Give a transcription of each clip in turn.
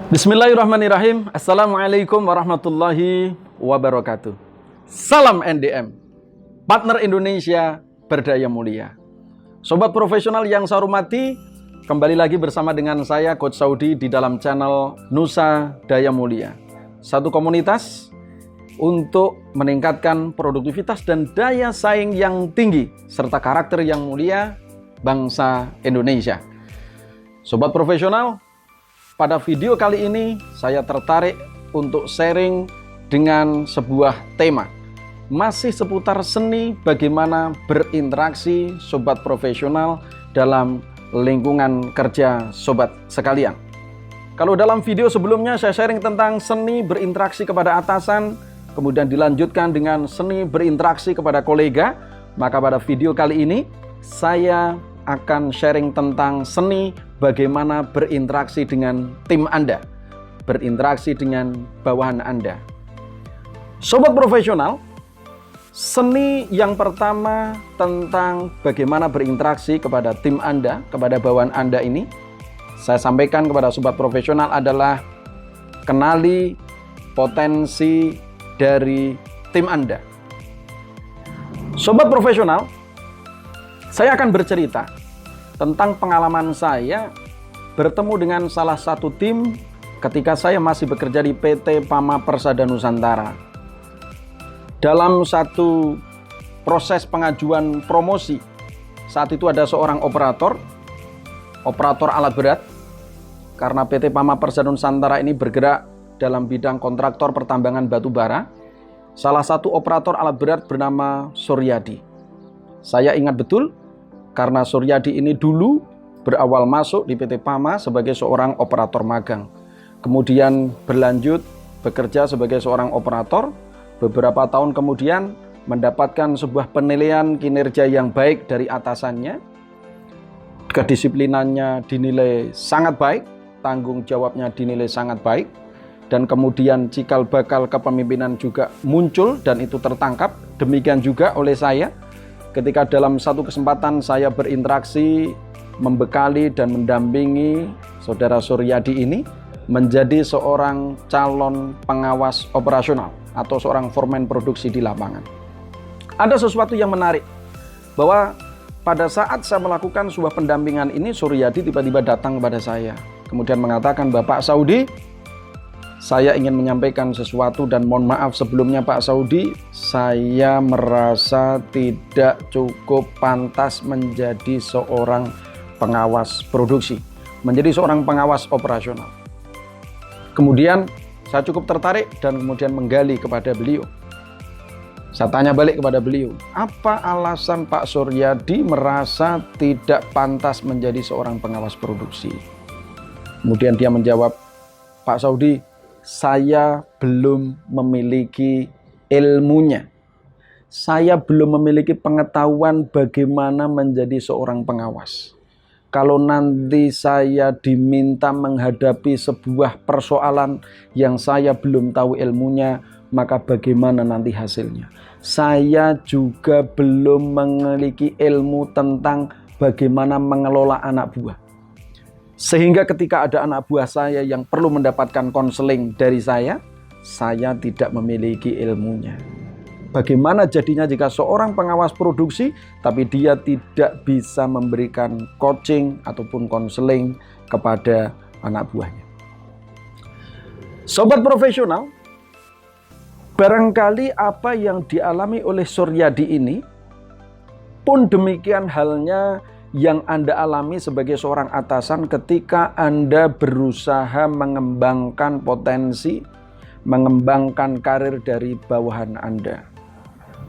Bismillahirrahmanirrahim. Assalamualaikum warahmatullahi wabarakatuh. Salam NDM, partner Indonesia berdaya mulia. Sobat profesional yang saya hormati, kembali lagi bersama dengan saya Coach Saudi di dalam channel Nusa Daya Mulia. Satu komunitas untuk meningkatkan produktivitas dan daya saing yang tinggi serta karakter yang mulia bangsa Indonesia. Sobat profesional, pada video kali ini saya tertarik untuk sharing dengan sebuah tema masih seputar seni bagaimana berinteraksi sobat profesional dalam lingkungan kerja sobat sekalian. Kalau dalam video sebelumnya saya sharing tentang seni berinteraksi kepada atasan, kemudian dilanjutkan dengan seni berinteraksi kepada kolega, maka pada video kali ini saya akan sharing tentang seni bagaimana berinteraksi dengan tim Anda, berinteraksi dengan bawahan Anda. Sobat profesional, seni yang pertama tentang bagaimana berinteraksi kepada tim Anda, kepada bawahan Anda ini, saya sampaikan kepada sobat profesional adalah kenali potensi dari tim Anda. Sobat profesional, saya akan bercerita tentang pengalaman saya bertemu dengan salah satu tim ketika saya masih bekerja di PT Pama Persada Nusantara. Dalam satu proses pengajuan promosi, saat itu ada seorang operator alat berat, karena PT Pama Persada Nusantara ini bergerak dalam bidang kontraktor pertambangan batu bara. Salah satu operator alat berat bernama Suryadi. Saya ingat betul, karena Suryadi ini dulu berawal masuk di PT Pama sebagai seorang operator magang. Kemudian berlanjut bekerja sebagai seorang operator. Beberapa tahun kemudian mendapatkan sebuah penilaian kinerja yang baik dari atasannya. Kedisiplinannya dinilai sangat baik, tanggung jawabnya dinilai sangat baik. Dan kemudian cikal bakal kepemimpinan juga muncul dan itu tertangkap. Demikian juga oleh saya. Ketika dalam satu kesempatan saya berinteraksi, membekali dan mendampingi saudara Suryadi ini menjadi seorang calon pengawas operasional atau seorang foreman produksi di lapangan. Ada sesuatu yang menarik, bahwa pada saat saya melakukan sebuah pendampingan ini, Suryadi tiba-tiba datang kepada saya. Kemudian mengatakan, "Bapak Saudi, saya ingin menyampaikan sesuatu dan mohon maaf sebelumnya Pak Saudi, saya merasa tidak cukup pantas menjadi seorang pengawas produksi, menjadi seorang pengawas operasional." Kemudian saya cukup tertarik dan kemudian menggali kepada beliau. Saya tanya balik kepada beliau, apa alasan Pak Suryadi merasa tidak pantas menjadi seorang pengawas produksi? Kemudian dia menjawab, "Pak Saudi, saya belum memiliki ilmunya. Saya belum memiliki pengetahuan bagaimana menjadi seorang pengawas. Kalau nanti saya diminta menghadapi sebuah persoalan yang saya belum tahu ilmunya, maka bagaimana nanti hasilnya? Saya juga belum memiliki ilmu tentang bagaimana mengelola anak buah. Sehingga ketika ada anak buah saya yang perlu mendapatkan konseling dari saya tidak memiliki ilmunya. Bagaimana jadinya jika seorang pengawas produksi tapi dia tidak bisa memberikan coaching ataupun konseling kepada anak buahnya?" Sobat profesional, barangkali apa yang dialami oleh Suryadi ini pun demikian halnya yang Anda alami sebagai seorang atasan ketika Anda berusaha mengembangkan potensi, mengembangkan karir dari bawahan Anda.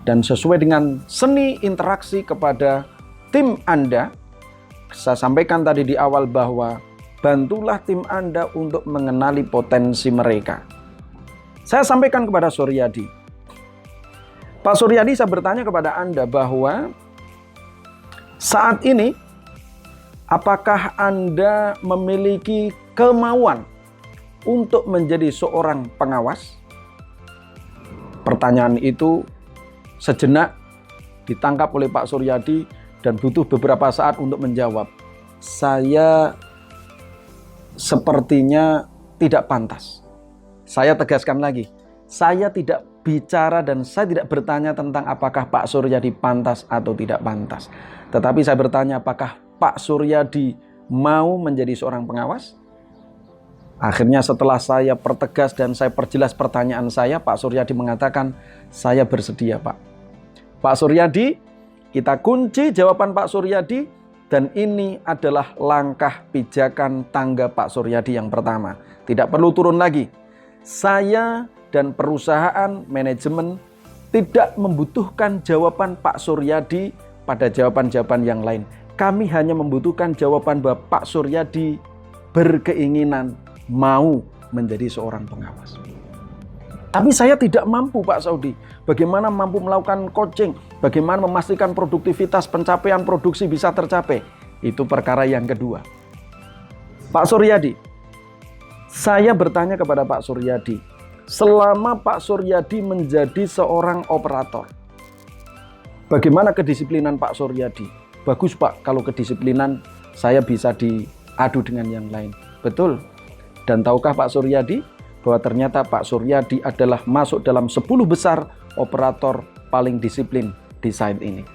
Dan sesuai dengan seni interaksi kepada tim Anda, saya sampaikan tadi di awal bahwa bantulah tim Anda untuk mengenali potensi mereka. Saya sampaikan kepada Suryadi, "Pak Suryadi, saya bertanya kepada Anda bahwa saat ini, apakah Anda memiliki kemauan untuk menjadi seorang pengawas?" Pertanyaan itu sejenak ditangkap oleh Pak Suryadi dan butuh beberapa saat untuk menjawab. "Saya sepertinya tidak pantas. Saya tegaskan lagi, saya tidak bicara dan saya tidak bertanya tentang apakah Pak Suryadi pantas atau tidak pantas. Tetapi saya bertanya, apakah Pak Suryadi mau menjadi seorang pengawas? Akhirnya setelah saya pertegas dan saya perjelas pertanyaan saya, Pak Suryadi mengatakan, saya bersedia Pak. Pak Suryadi, kita kunci jawaban Pak Suryadi, dan ini adalah langkah pijakan tangga Pak Suryadi yang pertama. Tidak perlu turun lagi. Saya dan perusahaan manajemen tidak membutuhkan jawaban Pak Suryadi pada jawaban-jawaban yang lain. Kami hanya membutuhkan jawaban bahwa Pak Suryadi berkeinginan mau menjadi seorang pengawas. Tapi saya tidak mampu Pak Saudi. Bagaimana mampu melakukan coaching? Bagaimana memastikan produktivitas pencapaian produksi bisa tercapai? Itu perkara yang kedua. Pak Suryadi, saya bertanya kepada Pak Suryadi, selama Pak Suryadi menjadi seorang operator, bagaimana kedisiplinan Pak Suryadi? Bagus Pak, kalau kedisiplinan saya bisa diadu dengan yang lain. Betul. Dan tahukah Pak Suryadi bahwa ternyata Pak Suryadi adalah masuk dalam 10 besar operator paling disiplin di site ini.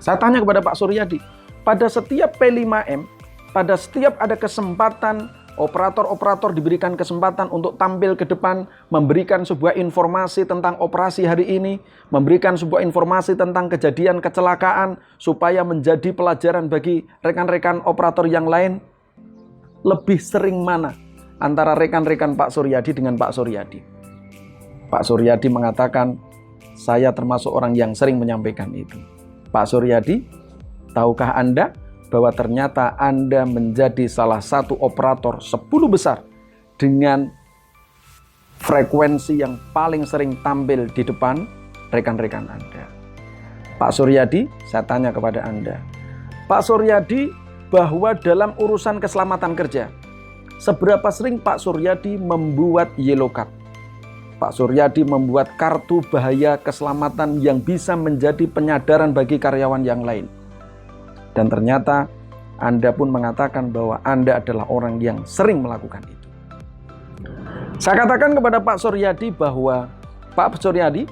Saya tanya kepada Pak Suryadi, pada setiap P5M, pada setiap ada kesempatan operator-operator diberikan kesempatan untuk tampil ke depan, memberikan sebuah informasi tentang operasi hari ini, memberikan sebuah informasi tentang kejadian kecelakaan supaya menjadi pelajaran bagi rekan-rekan operator yang lain. Lebih sering mana antara rekan-rekan Pak Suryadi dengan Pak Suryadi? Pak Suryadi mengatakan, saya termasuk orang yang sering menyampaikan itu. Pak Suryadi, tahukah Anda bahwa ternyata Anda menjadi salah satu operator 10 besar dengan frekuensi yang paling sering tampil di depan rekan-rekan Anda? Pak Suryadi, saya tanya kepada Anda, Pak Suryadi, bahwa dalam urusan keselamatan kerja, seberapa sering Pak Suryadi membuat yellow card? Pak Suryadi membuat kartu bahaya keselamatan yang bisa menjadi penyadaran bagi karyawan yang lain. Dan ternyata Anda pun mengatakan bahwa Anda adalah orang yang sering melakukan itu. Saya katakan kepada Pak Suryadi bahwa, Pak Suryadi,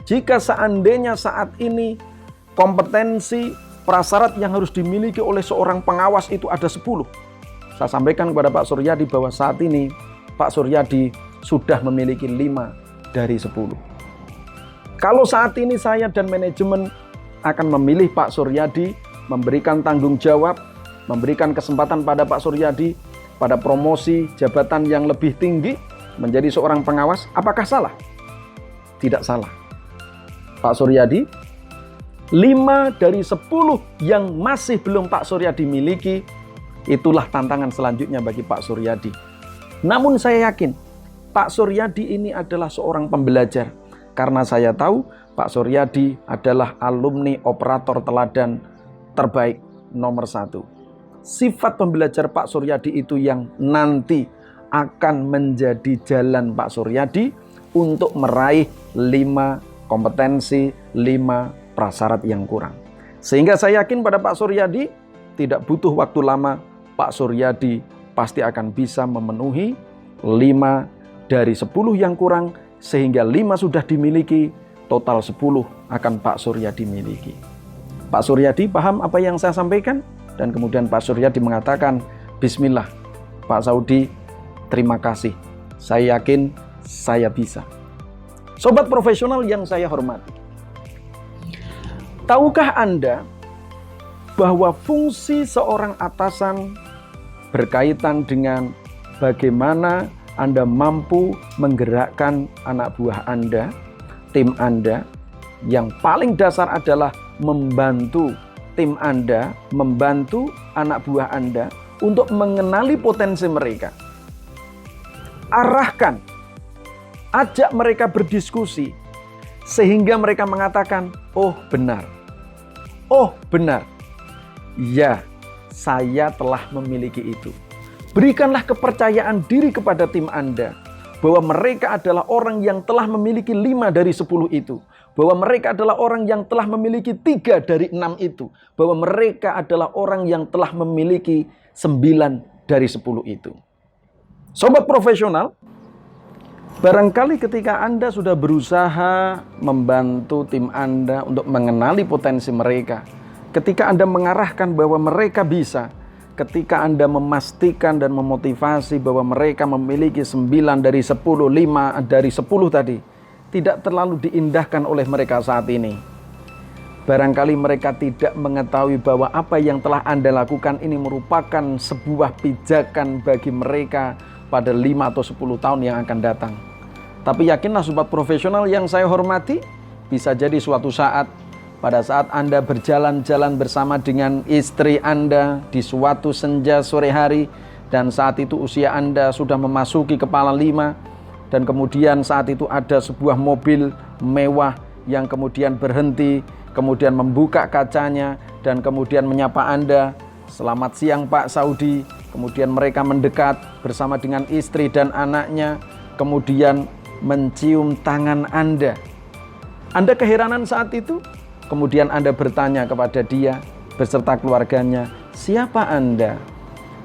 jika seandainya saat ini kompetensi prasyarat yang harus dimiliki oleh seorang pengawas itu ada 10. Saya sampaikan kepada Pak Suryadi bahwa saat ini Pak Suryadi sudah memiliki 5 dari 10. Kalau saat ini saya dan manajemen akan memilih Pak Suryadi, memberikan tanggung jawab, memberikan kesempatan pada Pak Suryadi pada promosi jabatan yang lebih tinggi menjadi seorang pengawas, apakah salah? Tidak salah. Pak Suryadi, 5 dari 10 yang masih belum Pak Suryadi miliki, itulah tantangan selanjutnya bagi Pak Suryadi. Namun saya yakin Pak Suryadi ini adalah seorang pembelajar, karena saya tahu Pak Suryadi adalah alumni operator teladan terbaik nomor 1. Sifat pembelajar Pak Suryadi itu yang nanti akan menjadi jalan Pak Suryadi untuk meraih 5 kompetensi, 5 prasyarat yang kurang. Sehingga saya yakin pada Pak Suryadi tidak butuh waktu lama, Pak Suryadi pasti akan bisa memenuhi 5 dari 10 yang kurang, sehingga 5 sudah dimiliki, total 10 akan Pak Suryadi miliki. Pak Suryadi paham apa yang saya sampaikan? Dan kemudian Pak Suryadi mengatakan, Bismillah, Pak Saudi, terima kasih. Saya yakin saya bisa. Sobat profesional yang saya hormati, tahukah Anda bahwa fungsi seorang atasan berkaitan dengan bagaimana Anda mampu menggerakkan anak buah Anda, tim Anda? Yang paling dasar adalah membantu tim Anda, membantu anak buah Anda untuk mengenali potensi mereka. Arahkan, ajak mereka berdiskusi, sehingga mereka mengatakan, oh benar, ya, saya telah memiliki itu. Berikanlah kepercayaan diri kepada tim Anda, bahwa mereka adalah orang yang telah memiliki 5 dari 10 itu, bahwa mereka adalah orang yang telah memiliki 3 dari 6 itu, bahwa mereka adalah orang yang telah memiliki 9 dari 10 itu. Sobat profesional, barangkali ketika Anda sudah berusaha membantu tim Anda untuk mengenali potensi mereka, ketika Anda mengarahkan bahwa mereka bisa, ketika Anda memastikan dan memotivasi bahwa mereka memiliki 9 dari 10, 5 dari 10 tadi, tidak terlalu diindahkan oleh mereka saat ini. Barangkali mereka tidak mengetahui bahwa apa yang telah Anda lakukan ini merupakan sebuah pijakan bagi mereka pada 5 atau 10 tahun yang akan datang. Tapi yakinlah sobat profesional yang saya hormati, bisa jadi suatu saat, pada saat Anda berjalan-jalan bersama dengan istri Anda di suatu senja sore hari, dan saat itu usia Anda sudah memasuki kepala 5, dan kemudian saat itu ada sebuah mobil mewah yang kemudian berhenti, kemudian membuka kacanya, dan kemudian menyapa Anda, "Selamat siang Pak Saudi." Kemudian mereka mendekat bersama dengan istri dan anaknya, kemudian mencium tangan Anda. Anda keheranan saat itu, kemudian Anda bertanya kepada dia beserta keluarganya, "Siapa Anda?"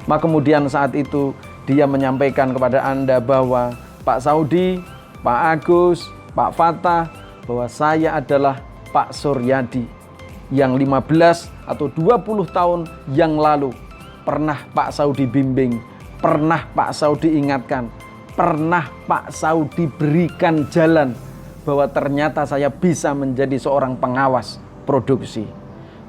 Maka kemudian saat itu dia menyampaikan kepada Anda bahwa, "Pak Saudi, Pak Agus, Pak Fatah, bahwa saya adalah Pak Suryadi yang 15 atau 20 tahun yang lalu pernah Pak Saudi bimbing, pernah Pak Saudi ingatkan, pernah Pak Saudi berikan jalan bahwa ternyata saya bisa menjadi seorang pengawas produksi."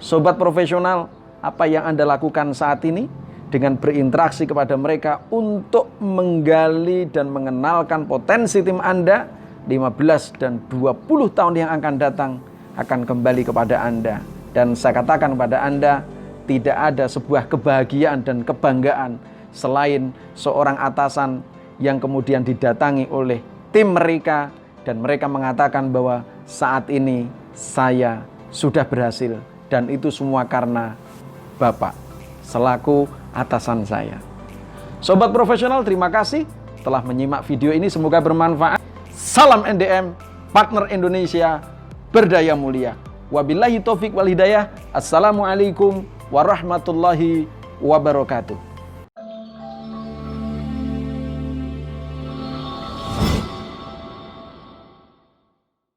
Sobat profesional, apa yang Anda lakukan saat ini dengan berinteraksi kepada mereka untuk menggali dan mengenalkan potensi tim Anda, 15 dan 20 tahun yang akan datang akan kembali kepada Anda. Dan saya katakan kepada Anda, tidak ada sebuah kebahagiaan dan kebanggaan selain seorang atasan yang kemudian didatangi oleh tim mereka dan mereka mengatakan bahwa saat ini saya sudah berhasil dan itu semua karena Bapak selaku atasan saya. Sobat profesional, terima kasih telah menyimak video ini, semoga bermanfaat. Salam NDM, partner Indonesia berdaya mulia. Wabillahi taufik wal hidayah. Assalamualaikum warahmatullahi wabarakatuh.